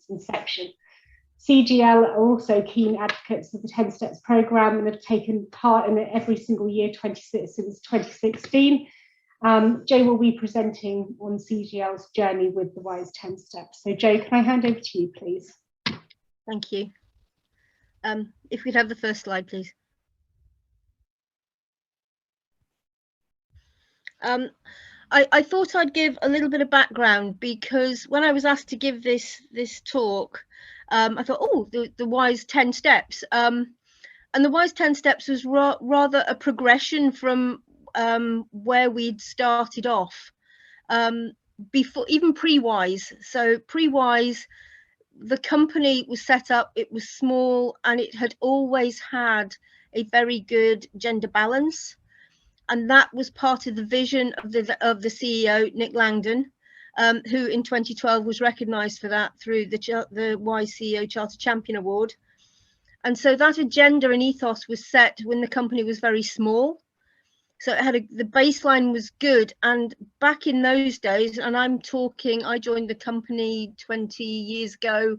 its inception. CGL are also keen advocates of the 10 Steps programme and have taken part in it every single year since 2016. Jo will be presenting on CGL's journey with the WISE 10 Steps. So Jo, can I hand over to you, please? Thank you. If we'd have the first slide, please. I thought I'd give a little bit of background, because when I was asked to give this talk, I thought, oh, the WISE 10 Steps. And the WISE 10 Steps was rather a progression from where we'd started off, before, even pre-WISE. So pre-WISE, the company was set up, it was small, and it had always had a very good gender balance. And that was part of the vision of the CEO, Nick Langdon, who in 2012 was recognised for that through the WISE CEO Charter Champion Award. And so that agenda and ethos was set when the company was very small. So it had the baseline was good. And back in those days, and I'm talking, I joined the company 20 years ago,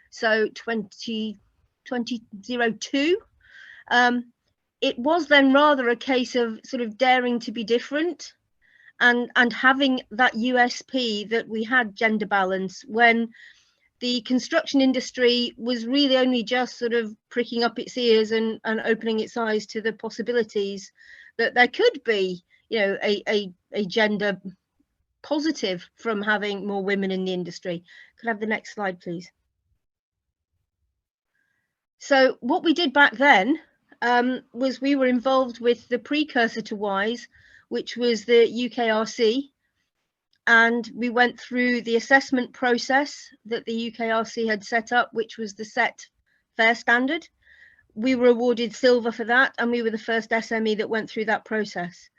so 2002. It was then rather a case of sort of daring to be different and having that USP that we had gender balance, when the construction industry was really only just sort of pricking up its ears and opening its eyes to the possibilities that there could be, you know, a gender positive from having more women in the industry. Could I have the next slide, please? So what we did back then was we were involved with the precursor to WISE, which was the UKRC, and we went through the assessment process that the UKRC had set up, which was the Set Fair standard. We were awarded silver for that, and we were the first SME that went through that process.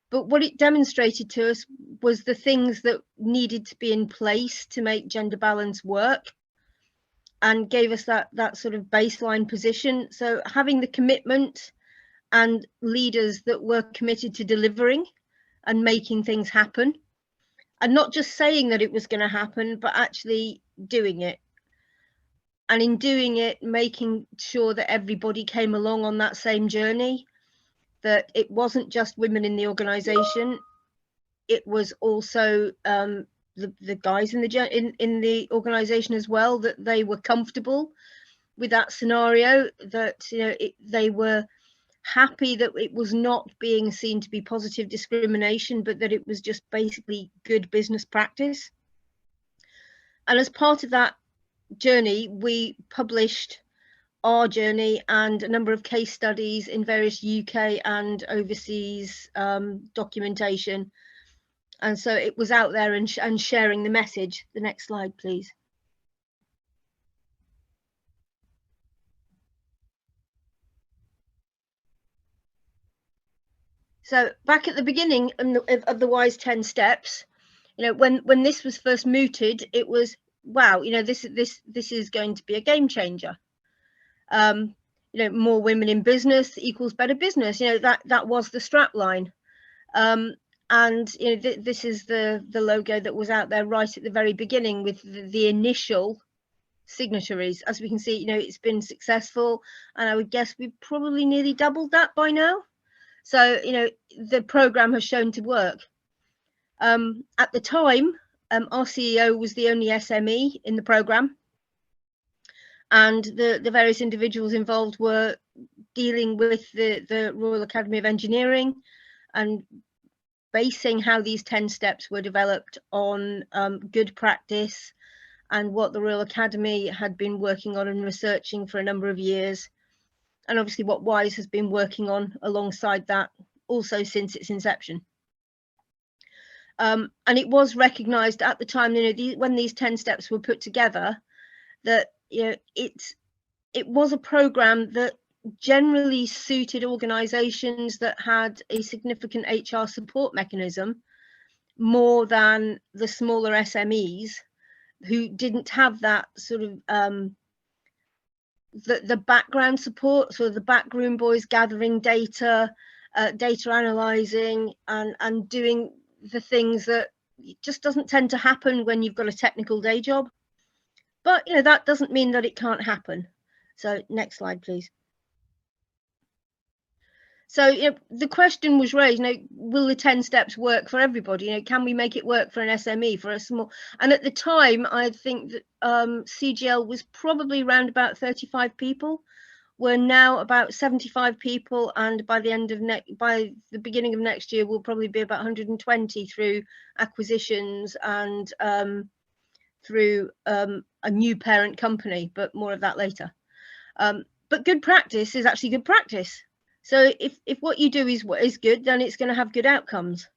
But what it demonstrated to us was the things that needed to be in place to make gender balance work, and gave us that sort of baseline position. So having the commitment and leaders that were committed to delivering and making things happen, and not just saying that it was going to happen, but actually doing it. And in doing it, making sure that everybody came along on that same journey, that it wasn't just women in the organisation, it was also the guys in the organisation as well, that they were comfortable with that scenario, that, you know, they were happy that it was not being seen to be positive discrimination, but that it was just basically good business practice. And as part of that journey, we published our journey and a number of case studies in various UK and overseas documentation. And so it was out there and sharing the message. The next slide, please. So back at the beginning of the WISE 10 Steps, you know, when this was first mooted, it was, wow, you know, this is going to be a game changer. You know, more women in business equals better business. You know, that was the strap line. And you know, this is the logo that was out there right at the very beginning with the initial signatories. As we can see, you know, it's been successful, and I would guess we've probably nearly doubled that by now. So, you know, the programme has shown to work. At the time, our CEO was the only SME in the programme, and the various individuals involved were dealing with the Royal Academy of Engineering and basing how these 10 steps were developed on good practice and what the Royal Academy had been working on and researching for a number of years, and obviously what WISE has been working on alongside that also since its inception. And it was recognised at the time, you know, when these 10 steps were put together, that, you know, it was a programme that generally suited organisations that had a significant HR support mechanism more than the smaller SMEs who didn't have that sort of the background support, so the backroom boys gathering data, data analysing and doing the things that just doesn't tend to happen when you've got a technical day job. But you know, that doesn't mean that it can't happen. So next slide, please. So you know, the question was raised, you know, will the 10 steps work for everybody? You know, can we make it work for an SME, for a small? And at the time, I think that CGL was probably around about 35 people. We're now about 75 people, and by the beginning of next year, we'll probably be about 120 through acquisitions and through a new parent company, but more of that later. But good practice is actually good practice. So if what you do is good, then it's going to have good outcomes,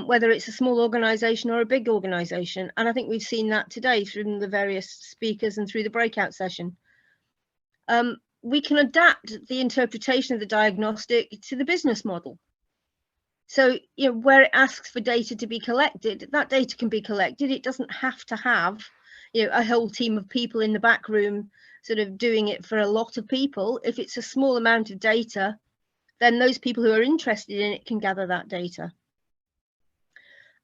whether it's a small organisation or a big organisation. And I think we've seen that today through the various speakers and through the breakout session. We can adapt the interpretation of the diagnostic to the business model. So, you know, where it asks for data to be collected, that data can be collected. It doesn't have to have, you know, a whole team of people in the back room sort of doing it for a lot of people. If it's a small amount of data, then those people who are interested in it can gather that data.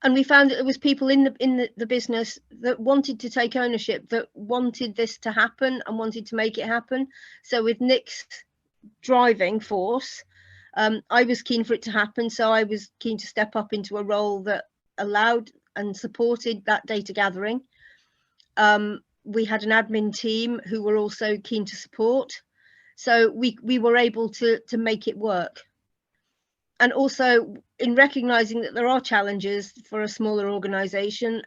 And we found that there was people in the business that wanted to take ownership, that wanted this to happen and wanted to make it happen. So with Nick's driving force, I was keen for it to happen. So I was keen to step up into a role that allowed and supported that data gathering. We had an admin team who were also keen to support. So we were able to make it work. And also, in recognizing that there are challenges for a smaller organization,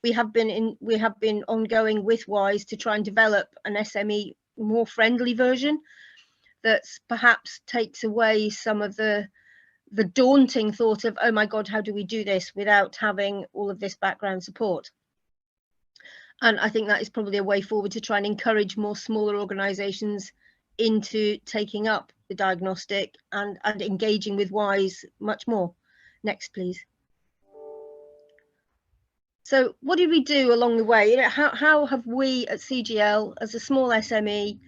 we have been ongoing with WISE to try and develop an SME more friendly version that perhaps takes away some of the daunting thought of, oh my God, how do we do this without having all of this background support? And I think that is probably a way forward to try and encourage more smaller organizations into taking up the diagnostic and engaging with WISE much more. Next, please. So what did we do along the way? You know, how have we at CGL, as a small SME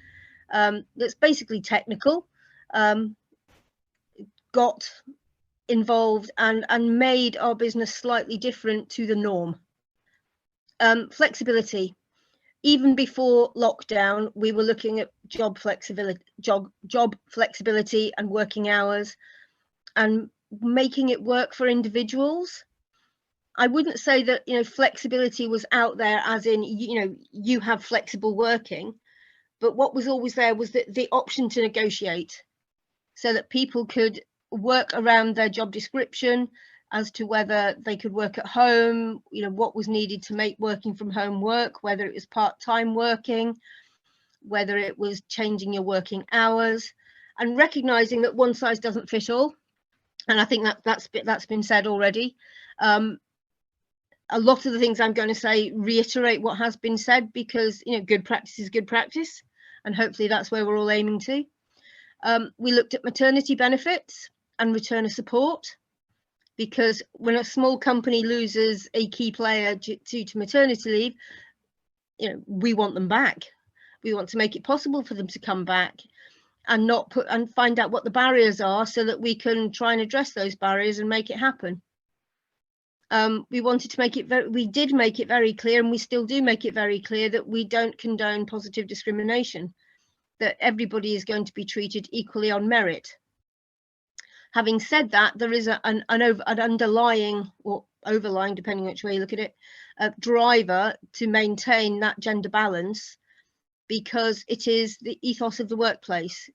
that's basically technical, got involved and made our business slightly different to the norm? Flexibility. Even before lockdown, we were looking at job flexibility and working hours and making it work for individuals. I wouldn't say that, you know, flexibility was out there as in, you know, you have flexible working, but what was always there was the option to negotiate so that people could work around their job description as to whether they could work at home, you know, what was needed to make working from home work, whether it was part-time working, whether it was changing your working hours, and recognizing that one size doesn't fit all. And I think that's been said already. A lot of the things I'm going to say reiterate what has been said, because, you know, good practice is good practice, and hopefully that's where we're all aiming to. We looked at maternity benefits and return of support, because when a small company loses a key player due to maternity leave, you know, we want them back. We want to make it possible for them to come back and find out what the barriers are so that we can try and address those barriers and make it happen. We wanted to make it we did make it very clear, and we still do make it very clear, that we don't condone positive discrimination, that everybody is going to be treated equally on merit. Having said that, there is an underlying, or overlying, depending which way you look at it, driver to maintain that gender balance, because it is the ethos of the workplace.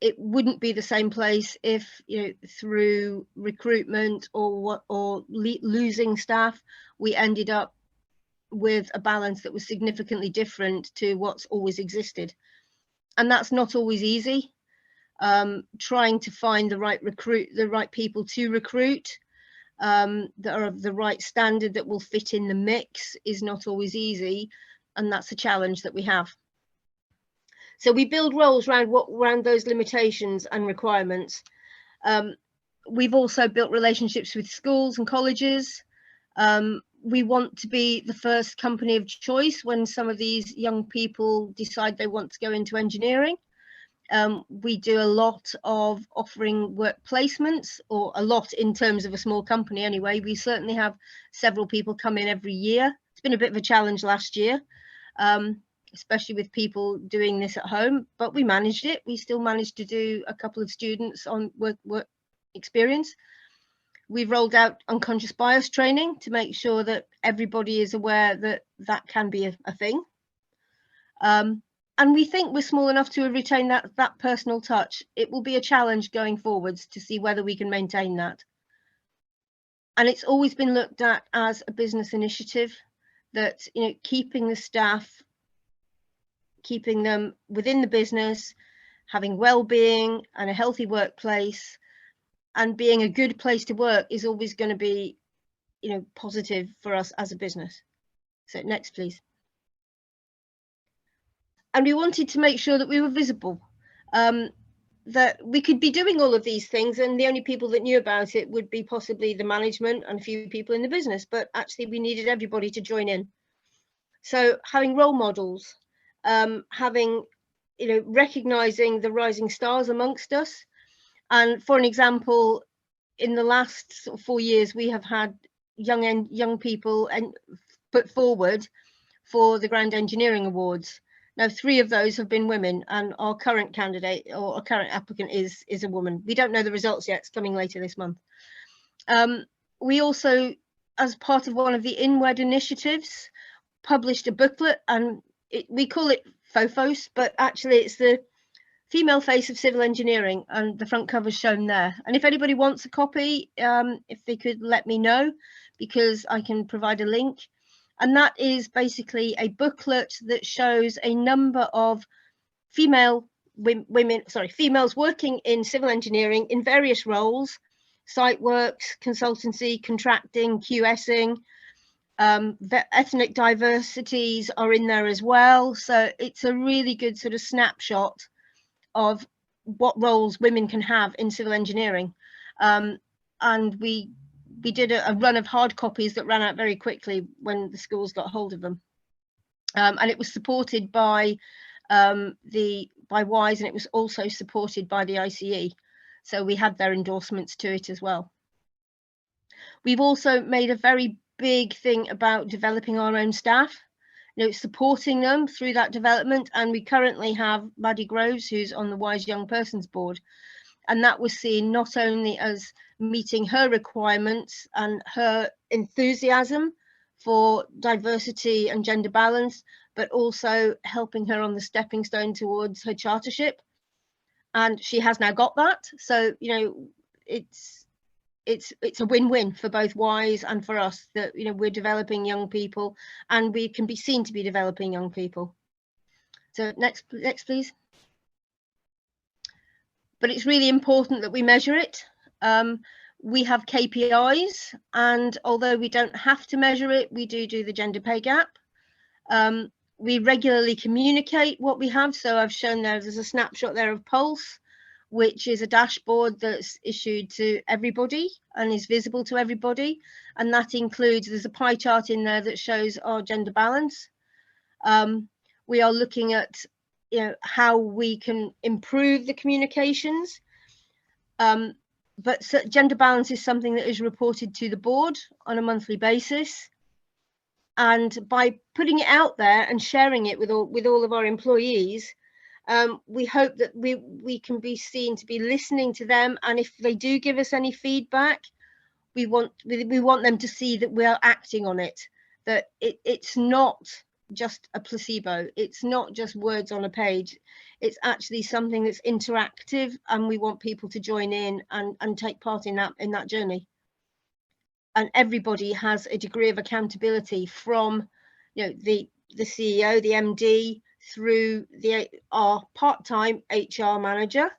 It wouldn't be the same place if, you know, through recruitment or losing staff, we ended up with a balance that was significantly different to what's always existed. And that's not always easy. Trying to find the right people to recruit that are of the right standard, that will fit in the mix, is not always easy, and that's a challenge that we have. So we build roles around those limitations and requirements. We've also built relationships with schools and colleges. We want to be the first company of choice when some of these young people decide they want to go into engineering. We do a lot of offering work placements, or a lot in terms of a small company anyway. We certainly have several people come in every year. It's been a bit of a challenge last year, especially with people doing this at home, but we managed it. We still managed to do a couple of students on work experience. We've rolled out unconscious bias training to make sure that everybody is aware that that can be a thing. And we think we're small enough to retain that personal touch. It will be a challenge going forwards to see whether we can maintain that. And it's always been looked at as a business initiative, that, you know, keeping the staff, keeping them within the business, having well-being and a healthy workplace, and being a good place to work is always going to be, you know, positive for us as a business. So next, please. And we wanted to make sure that we were visible, that we could be doing all of these things, and the only people that knew about it would be possibly the management and a few people in the business, but actually we needed everybody to join in. So having role models, having, you know, recognizing the rising stars amongst us. And for an example, in the last sort of 4 years, we have had young people and put forward for the Grand Engineering Awards. Now, 3 of those have been women, and our current candidate or our current applicant is a woman. We don't know the results yet. It's coming later this month. We also, as part of one of the INWED initiatives, published a booklet, and we call it FOFOS, but actually it's the female face of civil engineering, and the front cover is shown there. And if anybody wants a copy, if they could let me know, because I can provide a link. And that is basically a booklet that shows a number of females working in civil engineering in various roles: site works, consultancy, contracting, QSing. The ethnic diversities are in there as well. So it's a really good sort of snapshot of what roles women can have in civil engineering. And we did a run of hard copies that ran out very quickly when the schools got hold of them. And it was supported by WISE, and it was also supported by the ICE. So we had their endorsements to it as well. We've also made a very big thing about developing our own staff, you know, supporting them through that development. And we currently have Maddie Groves, who's on the WISE Young Persons Board. And that was seen not only as meeting her requirements and her enthusiasm for diversity and gender balance, but also helping her on the stepping stone towards her chartership. And she has now got that. So, you know, it's a win-win for both WISE and for us, that, you know, we're developing young people and we can be seen to be developing young people. So next please. But it's really important that we measure it. We have KPIs, and although we don't have to measure it, we do the gender pay gap. We regularly communicate what we have. So I've shown there's a snapshot there of Pulse, which is a dashboard that's issued to everybody and is visible to everybody. And that includes, there's a pie chart in there that shows our gender balance. We are looking at, you know, how we can improve the communications. But gender balance is something that is reported to the board on a monthly basis. And by putting it out there and sharing it with all of our employees, we hope that we can be seen to be listening to them. And if they do give us any feedback, we want them to see that we are acting on it, that it's not just a placebo, it's not just words on a page, it's actually something that's interactive, and we want people to join in and take part in that journey. And everybody has a degree of accountability, from, you know, the CEO, the MD, through our part-time HR manager,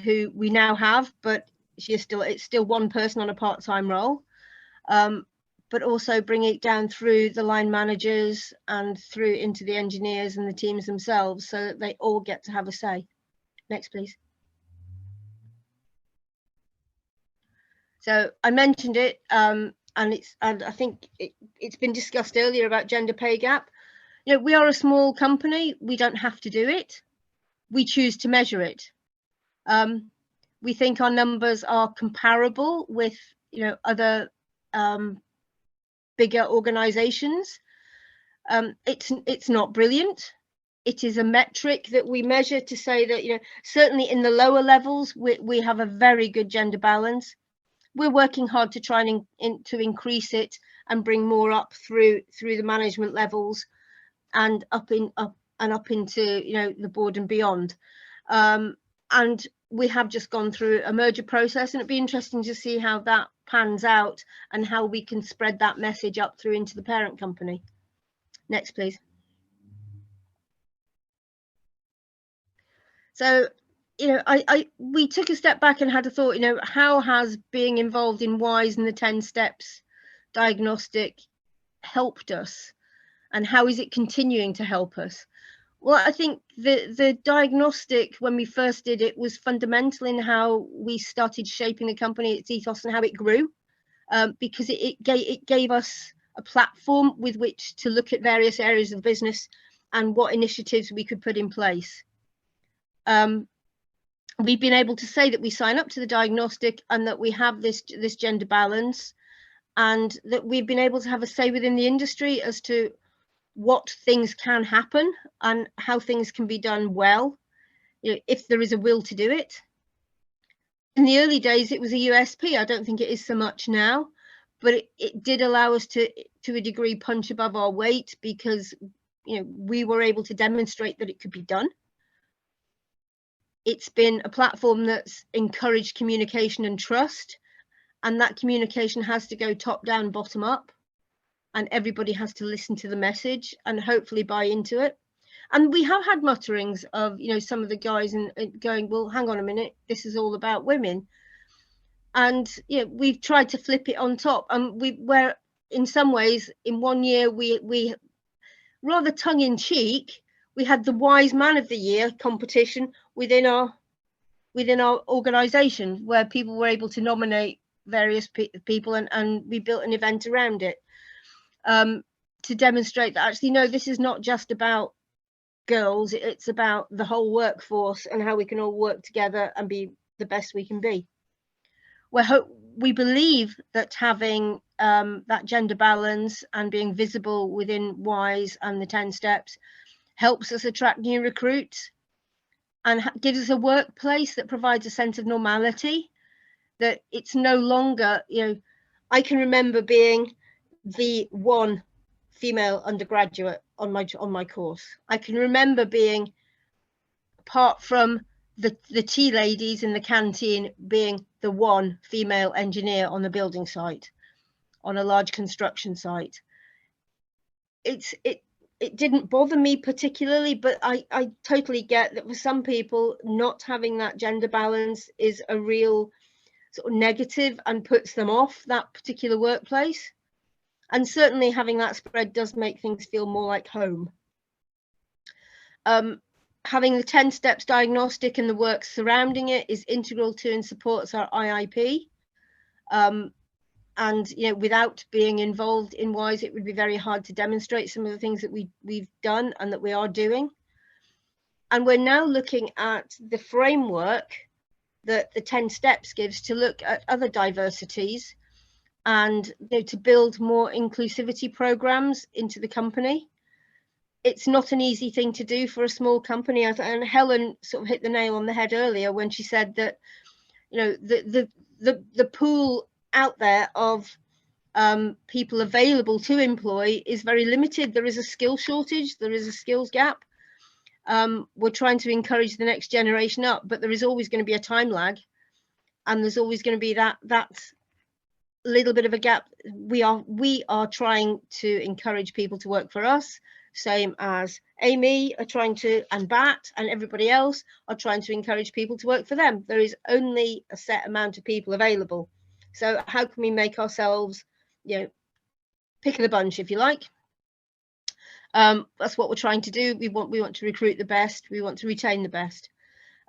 who we now have, but it's still one person on a part-time role. But also bring it down through the line managers and through into the engineers and the teams themselves, so that they all get to have a say. Next, please. So I mentioned it, and I think it's been discussed earlier about gender pay gap. You know, we are a small company. We don't have to do it. We choose to measure it. We think our numbers are comparable with, you know, other bigger organizations. It's not brilliant. It is a metric that we measure to say that, you know, certainly in the lower levels, we have a very good gender balance. We're working hard to try and to increase it and bring more up through the management levels and up into, you know, the board and beyond. And we have just gone through a merger process, and it'd be interesting to see how that pans out and how we can spread that message up through into the parent company. Next, please. So, you know, we took a step back and had a thought, you know, how has being involved in WISE and the 10 steps diagnostic helped us, and how is it continuing to help us? Well, I think the diagnostic, when we first did it, was fundamental in how we started shaping the company, its ethos, and how it grew, because it gave us a platform with which to look at various areas of the business and what initiatives we could put in place. We've been able to say that we sign up to the diagnostic and that we have this gender balance, and that we've been able to have a say within the industry as to what things can happen and how things can be done well, you know, if there is a will to do it. In the early days, it was a USP. I don't think it is so much now, but it did allow us to a degree punch above our weight, because, you know, we were able to demonstrate that it could be done. It's been a platform that's encouraged communication and trust, and that communication has to go top down, bottom up, and everybody has to listen to the message and hopefully buy into it. And we have had mutterings of, you know, some of the guys and going, well, hang on a minute, this is all about women. And, you know, we've tried to flip it on top, and where in some ways in one year we rather tongue in cheek, we had the Wise Man of the Year competition within our organization, where people were able to nominate various people, and we built an event around it, to demonstrate that actually, no, this is not just about girls, it's about the whole workforce and how we can all work together and be the best we can be. We believe that having that gender balance and being visible within WISE and the 10 steps helps us attract new recruits and gives us a workplace that provides a sense of normality, that it's no longer, you know, I can remember being the one female undergraduate on my course. I can remember being, apart from the tea ladies in the canteen, being the one female engineer on the building site, on a large construction site. It didn't bother me particularly, but I totally get that for some people, not having that gender balance is a real sort of negative and puts them off that particular workplace. And certainly having that spread does make things feel more like home. Having the 10 steps diagnostic and the work surrounding it is integral to and supports our IIP. And, you know, without being involved in WISE, it would be very hard to demonstrate some of the things that we've done and that we are doing. And we're now looking at the framework that the 10 steps gives to look at other diversities and, you know, to build more inclusivity programs into the company. It's not an easy thing to do for a small company, and Helen sort of hit the nail on the head earlier when she said that, you know, the pool out there of people available to employ is very limited. There is a skill shortage, there is a skills gap. We're trying to encourage the next generation up, but there is always going to be a time lag, and there's always going to be that little bit of a gap. We are trying to encourage people to work for us, same as Amy are trying to, and Bat and everybody else are trying to encourage people to work for them. There is only a set amount of people available. So how can we make ourselves, you know, pick of the bunch, if you like? That's what we're trying to do. We want to recruit the best. We want to retain the best.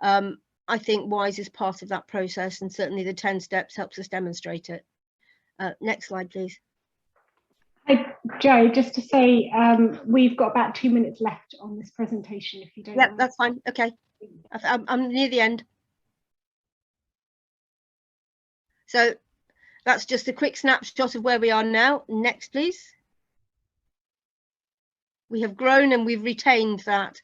I think WISE is part of that process, and certainly the 10 steps helps us demonstrate it. Next slide, please. Hi, Joe, just to say, we've got about 2 minutes left on this presentation, if you don't mind. That's fine. Okay. I'm near the end. So that's just a quick snapshot of where we are now. Next, please. We have grown and we've retained that.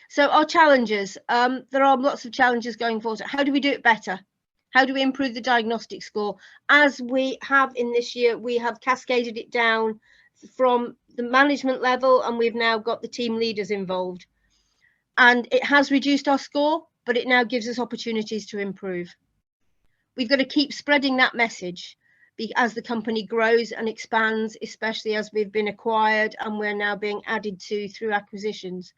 So our challenges, there are lots of challenges going forward. How do we do it better? How do we improve the diagnostic score? As we have in this year, we have cascaded it down from the management level, and we've now got the team leaders involved. And it has reduced our score, but it now gives us opportunities to improve. We've got to keep spreading that message as the company grows and expands, especially as we've been acquired and we're now being added to through acquisitions.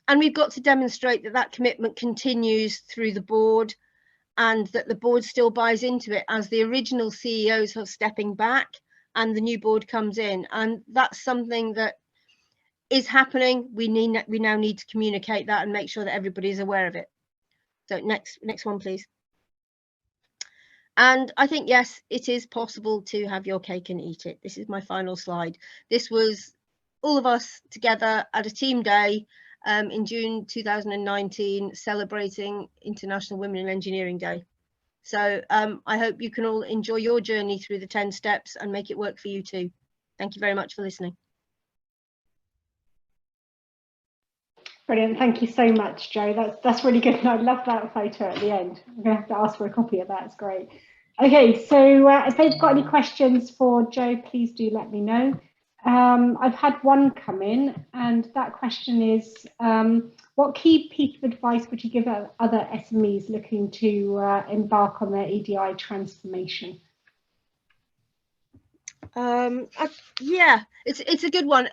And we've got to demonstrate that that commitment continues through the board, and that the board still buys into it as the original CEOs are stepping back and the new board comes in. And that's something that is happening. We now need to communicate that and make sure that everybody is aware of it. So next one, please. And I think, yes, it is possible to have your cake and eat it. This is my final slide. This was all of us together at a team day in June 2019, celebrating International Women in Engineering Day. So I hope you can all enjoy your journey through the 10 steps and make it work for you too. Thank you very much for listening. Brilliant, thank you so much, Jo. That's really good. I love that photo at the end. I'm going to have to ask for a copy of that. It's great. Okay, so if they've got any questions for Jo, please do let me know. I've had one come in, and that question is, what key piece of advice would you give other SMEs looking to embark on their EDI transformation? Yeah, it's a good one.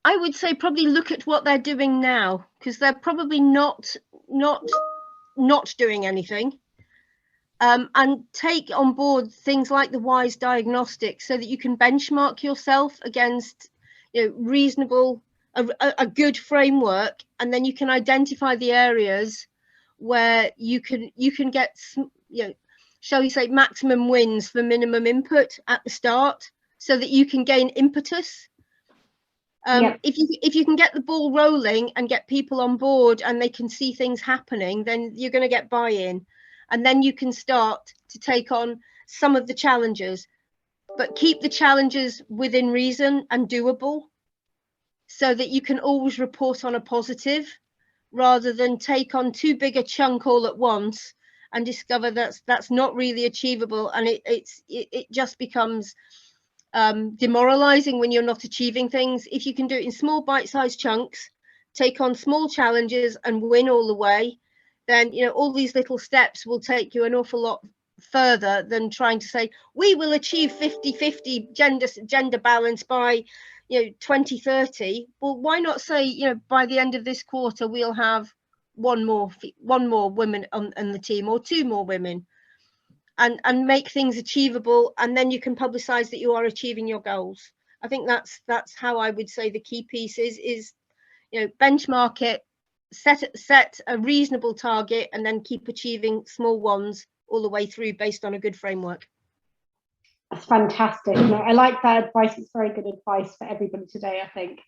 I would say probably look at what they're doing now, because they're probably not doing anything. And take on board things like the WISE diagnostics so that you can benchmark yourself against, reasonable, a good framework, and then you can identify the areas where you can get, shall we say, maximum wins for minimum input at the start, so that you can gain impetus. If you can get the ball rolling and get people on board and they can see things happening, then you're going to get buy-in, and then you can start to take on some of the challenges, but keep the challenges within reason and doable, so that you can always report on a positive, rather than take on too big a chunk all at once and discover that's not really achievable, and it just becomes demoralizing when you're not achieving things. If you can do it in small bite-sized chunks, take on small challenges and win all the way, then all these little steps will take you an awful lot further than trying to say we will achieve 50-50 gender balance by 2030. Well, why not say by the end of this quarter we'll have one more woman on the team, or 2 more women, and make things achievable, and then you can publicize that you are achieving your goals. I think that's how I would say the key piece is benchmark it, set a reasonable target, and then keep achieving small ones all the way through based on a good framework. That's fantastic. I like that advice. It's very good advice for everybody today, I think.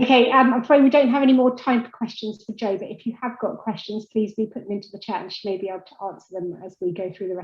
Okay, I'm afraid we don't have any more time for questions for Jo, but if you have got questions, please do put them into the chat and she may be able to answer them as we go through the rest.